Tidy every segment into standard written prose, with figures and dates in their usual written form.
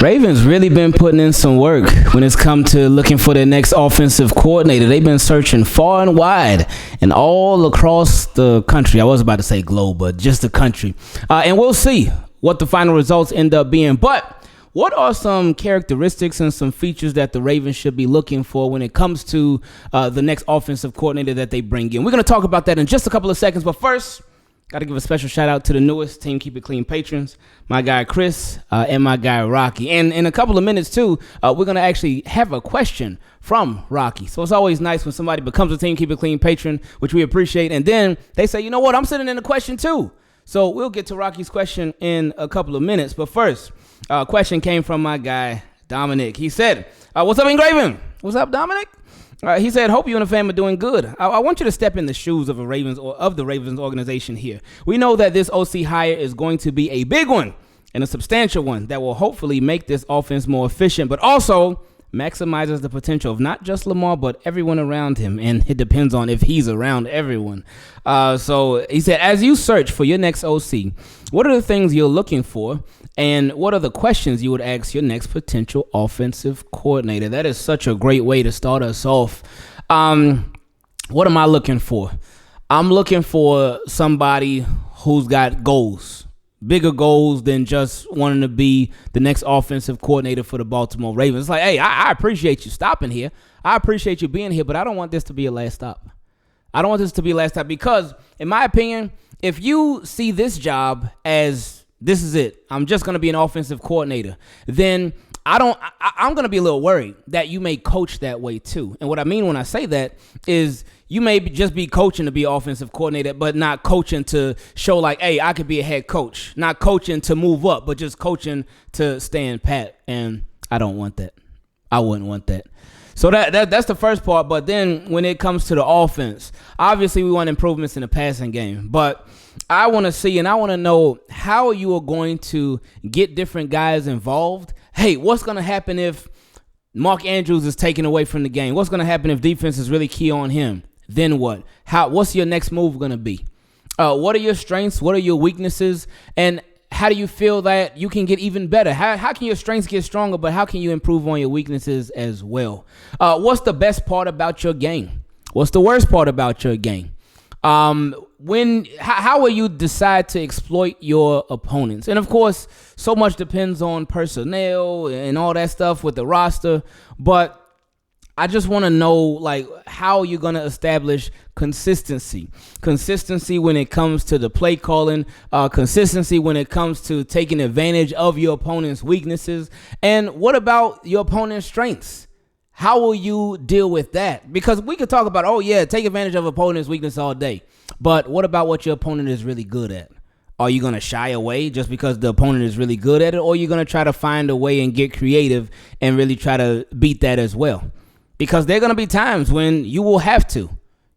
Ravens really been putting in some work when it's come to looking for their next offensive coordinator. They've been searching far and wide and all across the country. I was about to say globe, but just the country. And we'll see what the final results end up being. But what are some characteristics and some features that the Ravens should be looking for when it comes to the next offensive coordinator that they bring in? We're going to talk about that in just a couple of seconds. But first, got to give a special shout out to the newest Team Keep It Clean patrons, my guy Chris and my guy Rocky. And in a couple of minutes, too, we're going to actually have a question from Rocky. So it's always nice when somebody becomes a Team Keep It Clean patron, which we appreciate. And then they say, you know what, I'm sending in a question, too. So we'll get to Rocky's question in a couple of minutes. But first, a question came from my guy Dominic. He said, what's up, Ingraven? What's up, Dominic? He said, hope you and the fam are doing good. I want you to step in the shoes of the Ravens organization here. We know that this OC hire is going to be a big one and a substantial one that will hopefully make this offense more efficient, but also maximizes the potential of not just Lamar, but everyone around him. And it depends on if he's around everyone. So he said, as you search for your next OC, what are the things you're looking for? And what are the questions you would ask your next potential offensive coordinator? That is such a great way to start us off. What am I looking for? I'm looking for somebody who's got goals, bigger goals than just wanting to be the next offensive coordinator for the Baltimore Ravens. It's like, hey, I appreciate you stopping here. I appreciate you being here, but I don't want this to be a last stop. I don't want this to be a last stop because, in my opinion, if you see this job as this is it, I'm just going to be an offensive coordinator, then I'm going to be a little worried that you may coach that way too. And what I mean when I say that is you may just be coaching to be offensive coordinator, but not coaching to show like, hey, I could be a head coach, not coaching to move up, but just coaching to stand pat. And I don't want that. I wouldn't want that. So that's the first part. But then when it comes to the offense, obviously we want improvements in the passing game. But I want to see and I want to know how you are going to get different guys involved. Hey, what's going to happen if Mark Andrews is taken away from the game? What's going to happen if defense is really key on him? Then what? What's your next move going to be? What are your strengths? What are your weaknesses? And how do you feel that you can get even better? How can your strengths get stronger, but how can you improve on your weaknesses as well? What's the best part about your game? What's the worst part about your game? How will you decide to exploit your opponents? And of course, so much depends on personnel and all that stuff with the roster, but I just want to know, like, how you're going to establish consistency when it comes to the play calling, consistency when it comes to taking advantage of your opponent's weaknesses. And what about your opponent's strengths? How will you deal with that? Because we could talk about, oh, yeah, take advantage of opponent's weakness all day. But what about what your opponent is really good at? Are you going to shy away just because the opponent is really good at it? Or are you going to try to find a way and get creative and really try to beat that as well? Because there are going to be times when you will have to.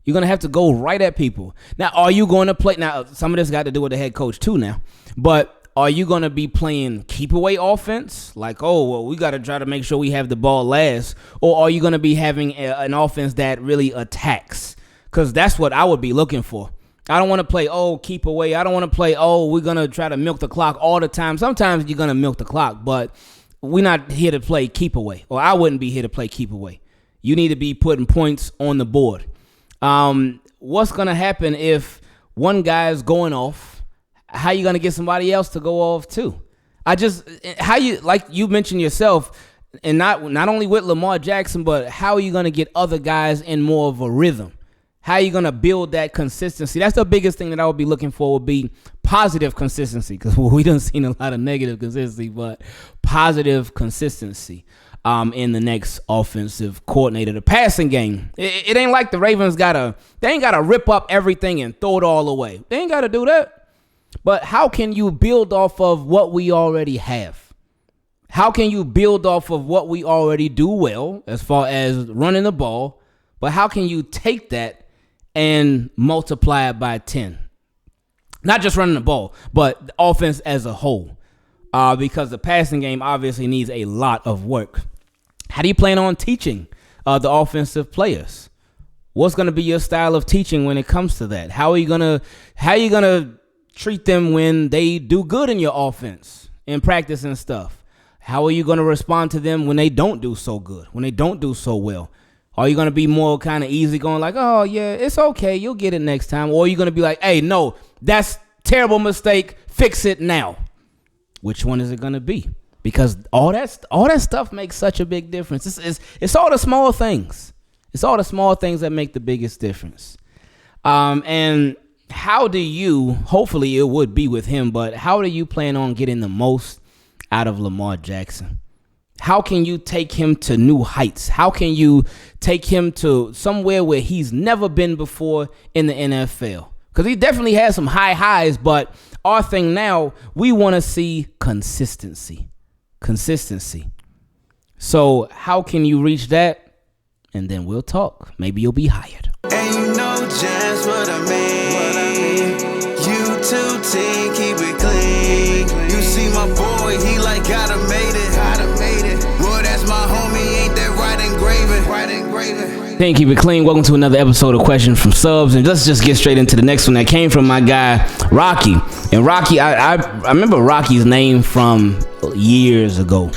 You're going to have to go right at people. Now, are you going to play? Now, some of this got to do with the head coach too now. But are you going to be playing keep away offense? Like, oh, well, we got to try to make sure we have the ball last. Or are you going to be having an offense that really attacks? Because that's what I would be looking for. I don't want to play, oh, keep away. I don't want to play, oh, we're going to try to milk the clock all the time. Sometimes you're going to milk the clock, but we're not here to play keep away. Or I wouldn't be here to play keep away. You need to be putting points on the board. What's going to happen if one guy is going off? How you going to get somebody else to go off too? How you, like you mentioned yourself, and not only with Lamar Jackson, but how are you going to get other guys in more of a rhythm? How are you going to build that consistency? That's the biggest thing that I would be looking for would be positive consistency, because we done seen a lot of negative consistency, but positive consistency. In the next offensive coordinator. The passing game, it ain't like the Ravens they ain't gotta rip up everything and throw it all away. They ain't gotta do that. But how can you build off of what we already have? How can you build off of what we already do well as far as running the ball? But how can you take that and multiply it by 10? Not just running the ball, but the offense as a whole. Because the passing game obviously needs a lot of work. How do you plan on teaching the offensive players? What's going to be your style of teaching when it comes to that? How are you gonna treat them when they do good in your offense in practice and stuff? How are you going to respond to them when they don't do so good, when they don't do so well? Are you going to be more kind of easy going like, oh, yeah, it's okay, you'll get it next time? Or are you going to be like, hey, no, that's terrible mistake, fix it now? Which one is it going to be? Because all that stuff makes such a big difference. It's all the small things. It's all the small things that make the biggest difference. And how do you, hopefully it would be with him, but how do you plan on getting the most out of Lamar Jackson? How can you take him to new heights? How can you take him to somewhere where he's never been before in the NFL? Because he definitely has some high highs, but our thing now, we want to see consistency. So how can you reach that? And then we'll talk. Maybe you'll be hired. And you know just what I mean. You too, team, keep it clean. You see my boy, he like gotta made it. Well, that's my homie, ain't that right engraving? Team, keep it clean. Welcome to another episode of Questions from Subs. And let's just get straight into the next one that came from my guy, Rocky. And Rocky, I remember Rocky's name from years ago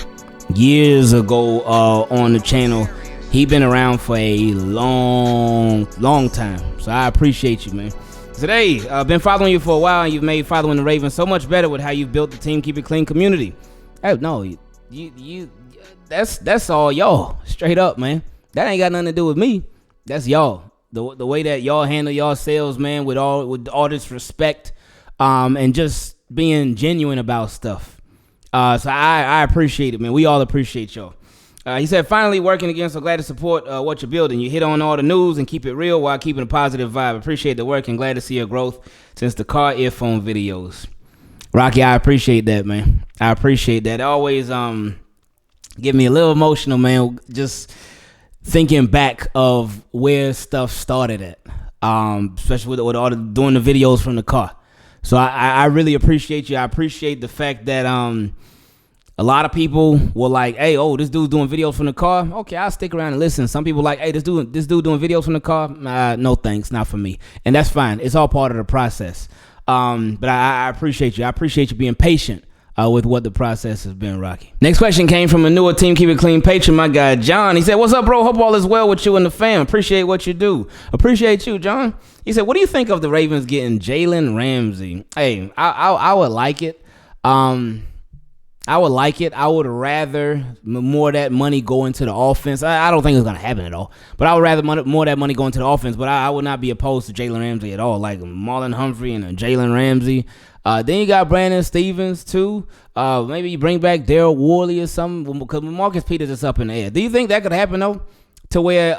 on the channel. He been around for a long time. So I appreciate you, man. Today, I've been following you for a while, and you've made following the Ravens so much better with how you've built the Team Keep It Clean community. Hey, no, you that's all y'all. Straight up, man. That ain't got nothing to do with me. That's y'all. The way that y'all handle y'all sales, man, with all this respect, and just being genuine about stuff. So I appreciate it, man. We all appreciate y'all. He said, finally working again, so glad to support what you're building. You hit on all the news and keep it real while keeping a positive vibe. Appreciate the work and glad to see your growth since the car earphone videos. Rocky, I appreciate that, man. I appreciate that. It always get me a little emotional, man, just thinking back of where stuff started at, especially with all doing the videos from the car. So I really appreciate you. I appreciate the fact that a lot of people were like, hey, this dude's doing videos from the car. Okay, I'll stick around and listen. Some people like, hey, this dude doing videos from the car. No thanks, not for me. And that's fine. It's all part of the process. But I appreciate you. I appreciate you being patient with what the process has been, Rocky. Next question came from a newer Team Keep It Clean patron, my guy, John. He said, what's up, bro? Hope all is well with you and the fam. Appreciate what you do. Appreciate you, John. He said, what do you think of the Ravens getting Jalen Ramsey? Hey, I would like it. I would like it. I would rather more of that money go into the offense. I don't think it's going to happen at all. But I would rather more of that money go into the offense. But I would not be opposed to Jalen Ramsey at all. Like Marlon Humphrey and Jalen Ramsey. Then you got Brandon Stevens, too. Maybe you bring back Darryl Worley or something. Because Marcus Peters is up in the air. Do you think that could happen, though? To where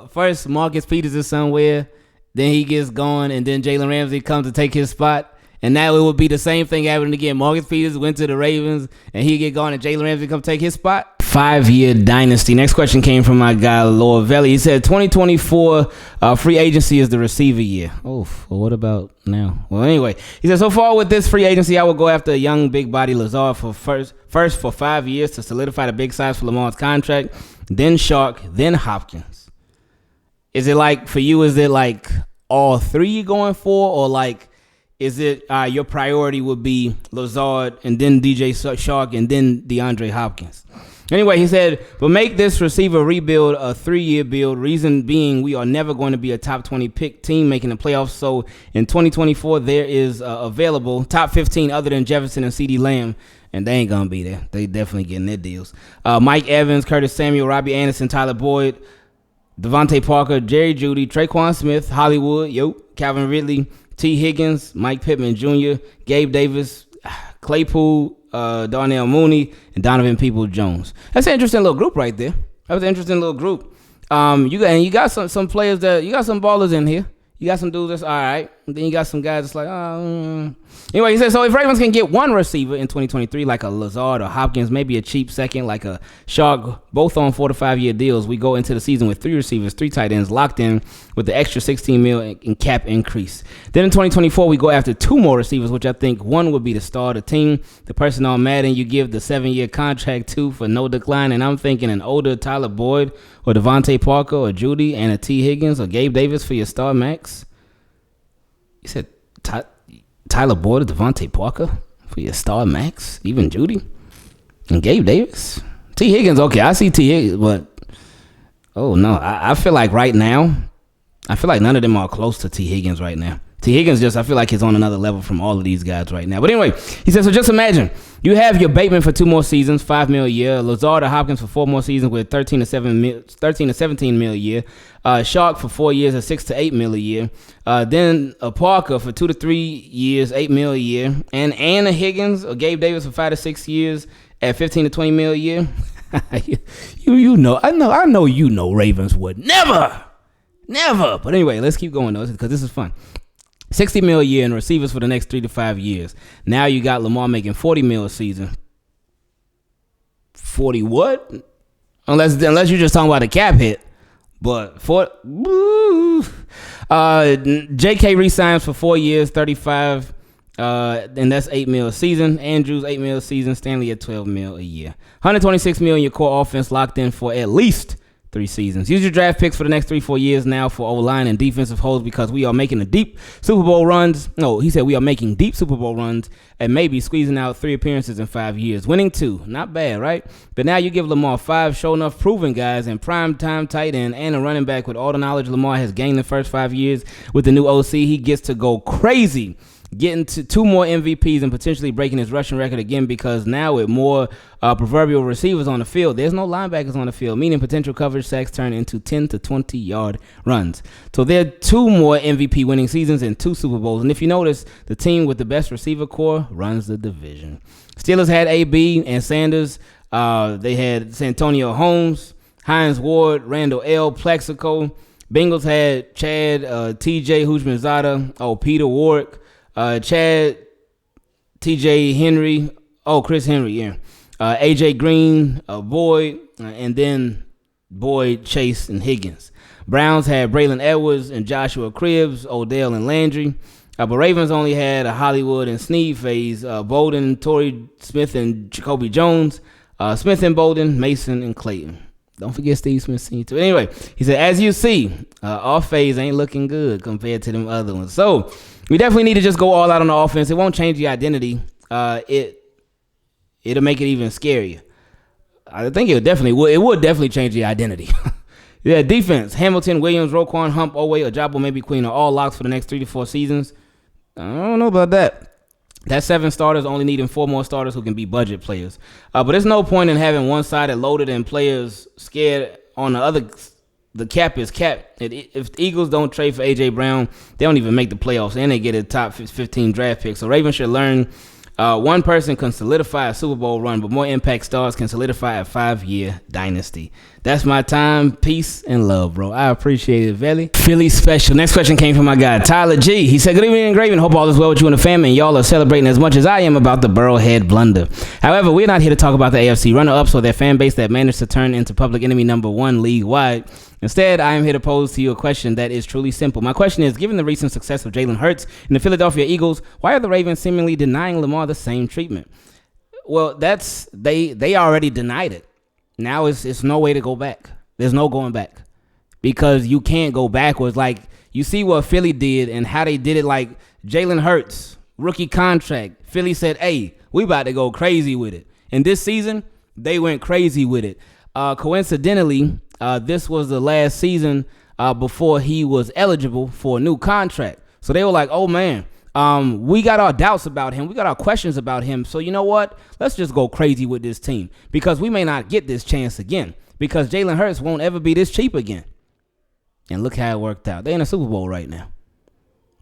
first Marcus Peters is somewhere. Then he gets going. And then Jalen Ramsey comes to take his spot. And now it would be the same thing happening again. Marcus Peters went to the Ravens, and he get gone, and Jalen Ramsey come take his spot. 5-year dynasty. Next question came from my guy, Lord Velli. He said, 2024 free agency is the receiver year. Oh, well, what about now? Well, anyway, he said, so far with this free agency, I will go after a young big body Lazard for first for 5 years to solidify the big size for Lamar's contract, then Shark, then Hopkins. Is it like, for you, is it like all three you're going for, or like, is it your priority would be Lazard and then DJ Shark and then DeAndre Hopkins? Anyway, he said, but make this receiver rebuild a 3-year build. Reason being, we are never going to be a top 20 pick team making the playoffs. So in 2024, there is available top 15 other than Jefferson and CeeDee Lamb. And they ain't going to be there. They definitely getting their deals. Mike Evans, Curtis Samuel, Robbie Anderson, Tyler Boyd, Devontae Parker, Jerry Jeudy, Traquan Smith, Hollywood, Calvin Ridley, T. Higgins, Mike Pittman Jr., Gabe Davis, Claypool, Darnell Mooney, and Donovan Peoples-Jones. That's an interesting little group right there. That was an interesting little group. You got some players you got some ballers in here. You got some dudes that's all right. And then you got some guys that's like, Anyway, he said, so if Ravens can get one receiver in 2023, like a Lazard or Hopkins, maybe a cheap second, like a Shark, both on 4 to 5 year deals, we go into the season with 3 receivers, 3 tight ends locked in with the extra $16 million in cap increase. Then in 2024, we go after 2 more receivers, which I think one would be the star of the team. The person on Madden you give the 7-year contract to for no decline. And I'm thinking an older Tyler Boyd or Devontae Parker or Jeudy and a T. Higgins or Gabe Davis for your star max. You said Tyler Boyd or Devontae Parker for your star max? Even Jeudy? And Gabe Davis? T. Higgins, okay, I see T. Higgins, but oh no, I feel like right now, I feel like none of them are close to T. Higgins right now. T. Higgins I feel like he's on another level from all of these guys right now. But anyway, he said, so just imagine, you have your Bateman for 2 more seasons, $5 million a year. Lazard or Hopkins for 4 more seasons with 13 to 17 million a year. Shark for 4 years at 6 to 8 million a year. Then a Parker for 2 to 3 years, 8 million a year. And a Higgins or Gabe Davis for 5 to 6 years at 15 to 20 million a year. I know you know Ravens would never. But anyway, let's keep going though, because this is fun. 60 mil a year in receivers for the next 3 to 5 years. Now you got Lamar making 40 mil a season. 40 what? Unless you're just talking about a cap hit. But JK resigns for 4 years, 35, and that's 8 mil a season. Andrews 8 mil a season. Stanley at 12 mil a year. 126 mil in your core offense locked in for at least 3 seasons. Use your draft picks for the next 3-4 years now for O-line and defensive holes because we are making a deep Super Bowl runs. No, he said we are making deep Super Bowl runs and maybe squeezing out 3 appearances in 5 years. Winning 2. Not bad, right? But now you give Lamar 5 show enough proven guys and prime time tight end and a running back with all the knowledge Lamar has gained the first 5 years with the new OC. He gets to go crazy. Getting to 2 more MVPs and potentially breaking his rushing record again because now with more proverbial receivers on the field, there's no linebackers on the field, meaning potential coverage sacks turn into 10 to 20-yard runs. So there are 2 more MVP winning seasons and 2 Super Bowls. And if you notice, the team with the best receiver core runs the division. Steelers had AB and Sanders. They had Santonio Holmes, Hines Ward, Randall L., Plexico. Bengals had Chad, TJ Houshmandzadeh, Peter Warwick, Chad, TJ Henry, Chris Henry, yeah. AJ Green, Boyd, and then Boyd, Chase, and Higgins. Browns had Braylon Edwards and Joshua Cribbs, Odell, and Landry. But Ravens only had a Hollywood and Snead phase, Bolden, Torrey Smith, and Jacoby Jones, Smith and Bolden, Mason, and Clayton. Don't forget Steve Smith Sr. too. Anyway, he said, as you see, our phase ain't looking good compared to them other ones. So we definitely need to just go all out on the offense. It won't change the identity. It'll make it even scarier. I think it would definitely change the identity. Yeah, defense. Hamilton, Williams, Roquan, Hump, Oweh, Ojabo, maybe Queen are all locks for the next 3 to 4 seasons. I don't know about that. That's 7 starters, only needing 4 more starters who can be budget players. But there's no point in having one side loaded and players scared on the other. The cap is capped. If the Eagles don't trade for A.J. Brown, they don't even make the playoffs, and they get a top 15 draft pick. So Ravens should learn one person can solidify a Super Bowl run, but more impact stars can solidify a 5-year dynasty. That's my time. Peace and love, bro. I appreciate it, Veli. Philly special. Next question came from my guy, Tyler G. He said, good evening, Ingraven. Hope all is well with you and the family, and y'all are celebrating as much as I am about the Burrowhead blunder. However, we're not here to talk about the AFC runner-ups or their fan base that managed to turn into public enemy number 1 league-wide. Instead, I am here to pose to you a question that is truly simple. My question is, given the recent success of Jalen Hurts and the Philadelphia Eagles, why are the Ravens seemingly denying Lamar the same treatment? Well, they already denied it. Now it's no way to go back. There's no going back because you can't go backwards. Like, you see what Philly did and how they did it. Like, Jalen Hurts, rookie contract. Philly said, hey, we about to go crazy with it. And this season, they went crazy with it. Coincidentally, this was the last season before he was eligible for a new contract. So they were like, oh, man, we got our doubts about him. We got our questions about him. So you know what? Let's just go crazy with this team because we may not get this chance again because Jalen Hurts won't ever be this cheap again. And look how it worked out. They're in a Super Bowl right now.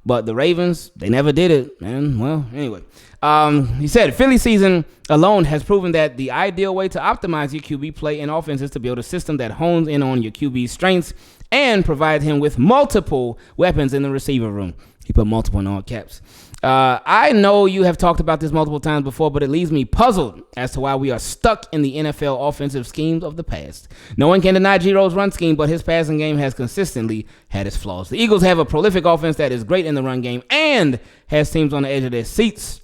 But the Ravens, they never did it. And, well, anyway. He said, Philly season alone has proven that the ideal way to optimize your QB play and offense is to build a system that hones in on your QB's strengths and provide him with multiple weapons in the receiver room. He put multiple in all caps. I know you have talked about this multiple times before, but it leaves me puzzled as to why we are stuck in the NFL offensive schemes of the past. No one can deny Giro's run scheme, but his passing game has consistently had its flaws. The Eagles have a prolific offense that is great in the run game and has teams on the edge of their seats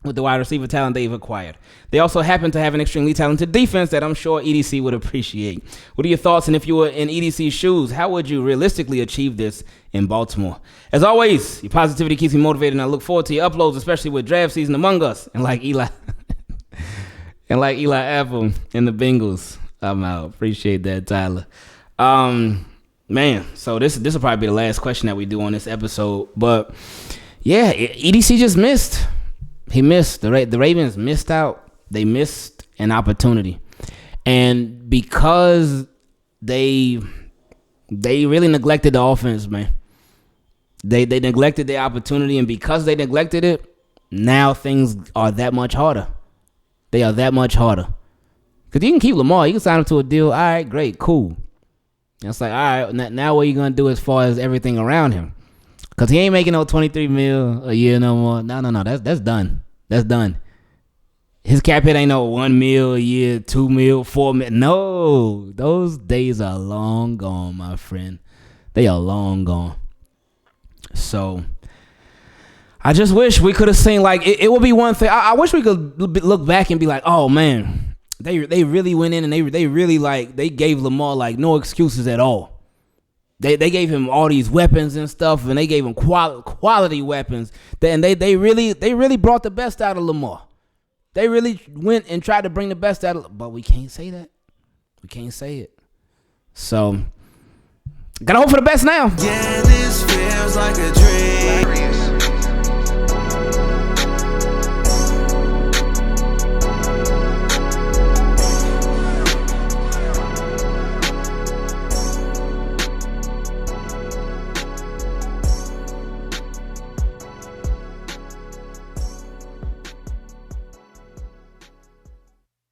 with the wide receiver talent they've acquired. They also happen to have an extremely talented defense that I'm sure EDC would appreciate. What are your thoughts? And if you were in EDC's shoes, how would you realistically achieve this in Baltimore? As always, your positivity keeps me motivated, and I look forward to your uploads, especially with draft season among us. And like Eli, And like Eli Apple and the Bengals. I'm out. Appreciate that, Tyler. Man, so this will probably be the last question that we do on this episode. But yeah, EDC just missed. He missed. The Ravens missed out. They missed an opportunity. And because they really neglected the offense, man. They neglected their opportunity, and because they neglected it, now things are that much harder. They are that much harder. Because you can keep Lamar. You can sign him to a deal. All right, great, cool. And it's like, all right, now what are you going to do as far as everything around him? Because he ain't making no $23 million a year no more. No. That's done. That's done. His cap hit ain't no $1 million a year, $2 million, $4 million. No, those days are long gone, my friend. They are long gone. So I just wish we could have seen, like, it would be one thing. I wish we could look back and be like, oh man, they really went in and they really, like, they gave Lamar, like, no excuses at all. They gave him all these weapons and stuff, and they gave him quality weapons. And they really brought the best out of Lamar. They really went and tried to bring the best out of, but we can't say that. We can't say it. So gotta hope for the best now. Yeah, this feels like